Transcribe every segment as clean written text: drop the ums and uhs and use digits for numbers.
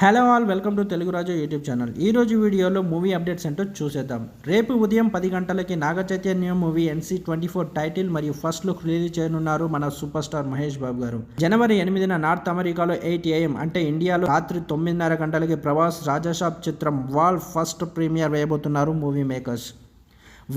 Hello all, welcome to Telugu Raju YouTube channel. ఈరోజు వీడియోలో movie updates ఏంటో చూసేద్దాం. రేపు ఉదయం 10 గంటలకి Naga Chaitanya movie NC24 title మరియు ఫస్ట్ లుక్ రిలీజ్ చేయనున్నారు మన సూపర్ స్టార్ మహేష్ బాబు గారు. జనవరి 8న నార్త్ అమెరికాలో 8 AM అంటే ఇండియాలో రాత్రి 9:30 గంటలకి ప్రభాస్ రాజాసాబ్ చిత్రం వాల్ ఫస్ట్ ప్రీమియర్ వేయబోతున్నారు మూవీ మేకర్స్.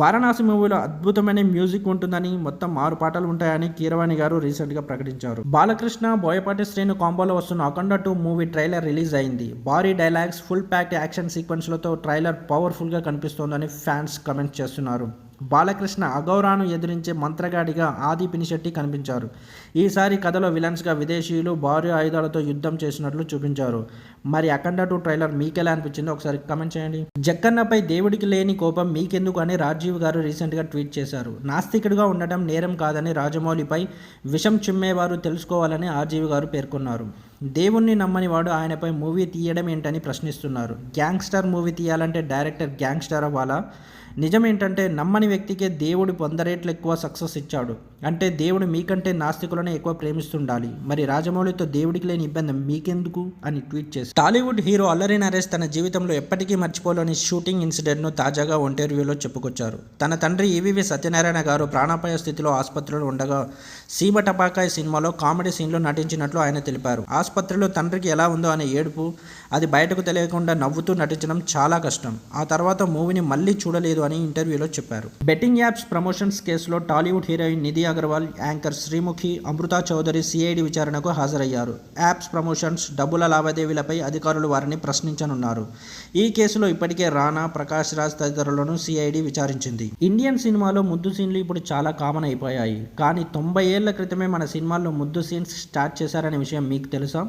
వారణాసి మూవీలో అద్భుతమైన మ్యూజిక్ ఉంటుందని, మొత్తం 6 పాటలు ఉంటాయని కీరవాణి గారు రీసెంట్గా ప్రకటించారు. బాలకృష్ణ బోయపాటి శ్రేణు కాంబోలో వస్తున్న అఖండ 2 మూవీ ట్రైలర్ రిలీజ్ అయింది. భారీ డైలాగ్స్, ఫుల్ ప్యాక్డ్ యాక్షన్ సీక్వెన్స్లతో ట్రైలర్ పవర్ఫుల్గా కనిపిస్తోందని ఫ్యాన్స్ కమెంట్ చేస్తున్నారు. బాలకృష్ణ అగౌరాను ఎదిరించే మంత్రగాడిగా ఆది పినిశెట్టి కనిపించారు. ఈసారి కథలో విలన్స్గా విదేశీయులు భారీ ఆయుధాలతో యుద్ధం చేసినట్లు చూపించారు. మరి అఖండ 2 ట్రైలర్ మీకెలా అనిపించిందో ఒకసారి కమెంట్ చేయండి. జక్కన్నపై దేవుడికి లేని కోపం మీకెందుకు అని రాజీవ్ గారు రీసెంట్గా ట్వీట్ చేశారు. నాస్తికుడిగా ఉండటం నేరం కాదని రాజమౌళిపై విషం చిమ్మేవారు తెలుసుకోవాలని రాజీవ్ గారు పేర్కొన్నారు. దేవుణ్ణి నమ్మని వాడు ఆయనపై మూవీ తీయడం ఏంటని ప్రశ్నిస్తున్నారు. గ్యాంగ్స్టర్ మూవీ తీయాలంటే డైరెక్టర్ గ్యాంగ్స్టర్ అవ్వాలా? నిజమేంటంటే నమ్మని వ్యక్తికే దేవుడు 100 రెట్లు ఎక్కువ సక్సెస్ ఇచ్చాడు. అంటే దేవుడు మీకంటే నాస్తికులనే ఎక్కువ ప్రేమిస్తుండాలి. మరి రాజమౌళితో దేవుడికి లేని ఇబ్బంది మీకెందుకు అని ట్వీట్ చేసి టాలీవుడ్ హీరో అల్లరి నరేష్ తన జీవితంలో ఎప్పటికీ మర్చిపోలేని షూటింగ్ ఇన్సిడెంట్ను తాజాగా ఇంటర్వ్యూలో చెప్పుకొచ్చారు. తన తండ్రి ఈవీవి సత్యనారాయణ గారు ప్రాణాపాయ స్థితిలో ఆసుపత్రిలో ఉండగా సీమ టపాకాయ్ సినిమాలో కామెడీ సీన్లో నటించినట్లు ఆయన తెలిపారు. ఆసుపత్రిలో తండ్రికి ఎలా ఉందో అనే ఏడుపు, అది బయటకు తెలియకుండా నవ్వుతూ నటించడం చాలా కష్టం. ఆ తర్వాత మూవీని మళ్ళీ చూడలేదు అని ఇంటర్వ్యూలో చెప్పారు. బెట్టింగ్ యాప్స్ ప్రమోషన్స్ కేసులో Tollywood heroine Nidhi Agarwal, anchor Sreemukhi, Amrita Chowdary CID విచారణకు హాజరయ్యారు. యాప్స్ ప్రమోషన్స్, డబ్బుల లావాదేవీలపై అధికారులు వారిని ప్రశ్నించనున్నారు. ఈ కేసులో ఇప్పటికే రానా, ప్రకాష్ రాజ్ తదితరులను సిఐడి విచారించింది. ఇండియన్ సినిమాలో ముద్దు సీన్లు ఇప్పుడు చాలా కామన్ అయిపోయాయి. కానీ 90 ఏళ్ల క్రితమే మన సినిమాల్లో ముద్దు సీన్స్ స్టార్ట్ చేశారనే విషయం మీకు తెలుసా?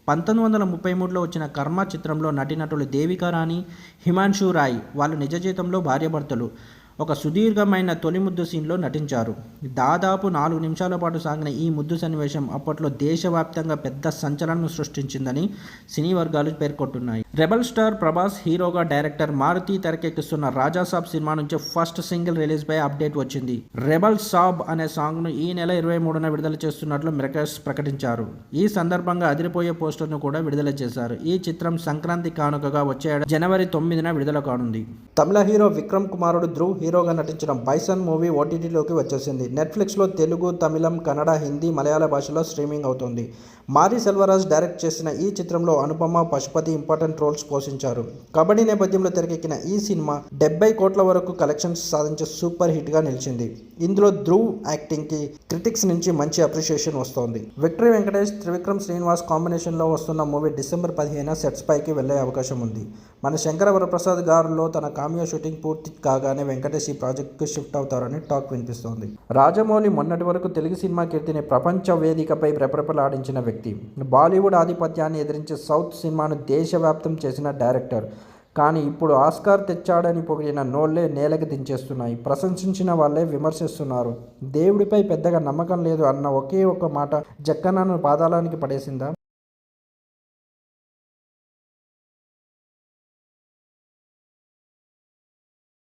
1933లో వచ్చిన కర్మ చిత్రంలో నటీనటులు దేవికా రాణి, హిమాన్షు రాయ్ వాళ్ళు నిజ జీవితంలో భార్యాభర్తలు ఒక సుదీర్ఘమైన తొలి ముద్దు సీన్లో నటించారు. దాదాపు 4 నిమిషాల పాటు సాగిన ఈ ముద్దు సన్నివేశం అప్పట్లో దేశవ్యాప్తంగా పెద్ద సంచలనం సృష్టించిందని సినీ వర్గాలు పేర్కొంటున్నాయి. రెబల్ స్టార్ ప్రభాస్ హీరోగా డైరెక్టర్ మారుతి తెరకెక్కిస్తున్న రాజాసాబ్ సినిమా నుంచి ఫస్ట్ సింగిల్ రిలీజ్పై అప్డేట్ వచ్చింది. రెబల్ సాబ్ అనే సాంగ్ను ఈ నెల 23న విడుదల చేస్తున్నట్లు మేకర్స్ ప్రకటించారు. ఈ సందర్భంగా అదిరిపోయే పోస్టర్ను కూడా విడుదల చేశారు. ఈ చిత్రం సంక్రాంతి కానుకగా వచ్చే జనవరి 9న విడుదల కానుంది. తమిళ హీరో విక్రమ్ కుమారుడు ధ్రువ్ హీరోగా నటించిన బైసన్ మూవీ ఓటీటీలోకి వచ్చేసింది. నెట్ఫ్లిక్స్లో తెలుగు, తమిళం, కన్నడ, హిందీ, మలయాళ భాషలో స్ట్రీమింగ్ అవుతుంది. మారి సెల్వరాజ్ డైరెక్ట్ చేసిన ఈ చిత్రంలో అనుపమ, పశుపతి ఇంపార్టెంట్ రోల్స్ పోషించారు. కబడ్డీ నేపథ్యంలో తెరకెక్కిన ఈ సినిమా 70 కోట్ల వరకు కలెక్షన్స్ సాధించే సూపర్ హిట్గా నిలిచింది. ఇందులో ధ్రువ్ యాక్టింగ్కి క్రిటిక్స్ నుంచి మంచి అప్రిషియేషన్ వస్తోంది. విక్టరీ వెంకటేష్, త్రివిక్రమ్ శ్రీనివాస్ కాంబినేషన్లో వస్తున్న మూవీ డిసెంబర్ 15న సెట్స్ పైకి వెళ్లే అవకాశం ఉంది. మన శంకర వరప్రసాద్ గారిలో తన కామియో షూటింగ్ పూర్తి కాగానే వెంకటేష్ ఈ ప్రాజెక్టుకు షిఫ్ట్ అవుతారని టాక్ వినిపిస్తోంది. రాజమౌళి మొన్నటి వరకు తెలుగు సినిమా కీర్తిని ప్రపంచ వేదికపై రెపరెపలాడించిన వ్యక్తి. బాలీవుడ్ ఆధిపత్యాన్ని ఎదిరించి సౌత్ సినిమాను దేశవ్యాప్తం చేసిన డైరెక్టర్. కానీ ఇప్పుడు ఆస్కార్ తెచ్చాడని పొగిడిన నోళ్లే నేలకి దించేస్తున్నాయి. ప్రశంసించిన వాళ్ళే విమర్శిస్తున్నారు. దేవుడిపై పెద్దగా నమ్మకం లేదు అన్న ఒకే ఒక్క మాట జక్కన్నను పాతాళానికి పడేసిందా?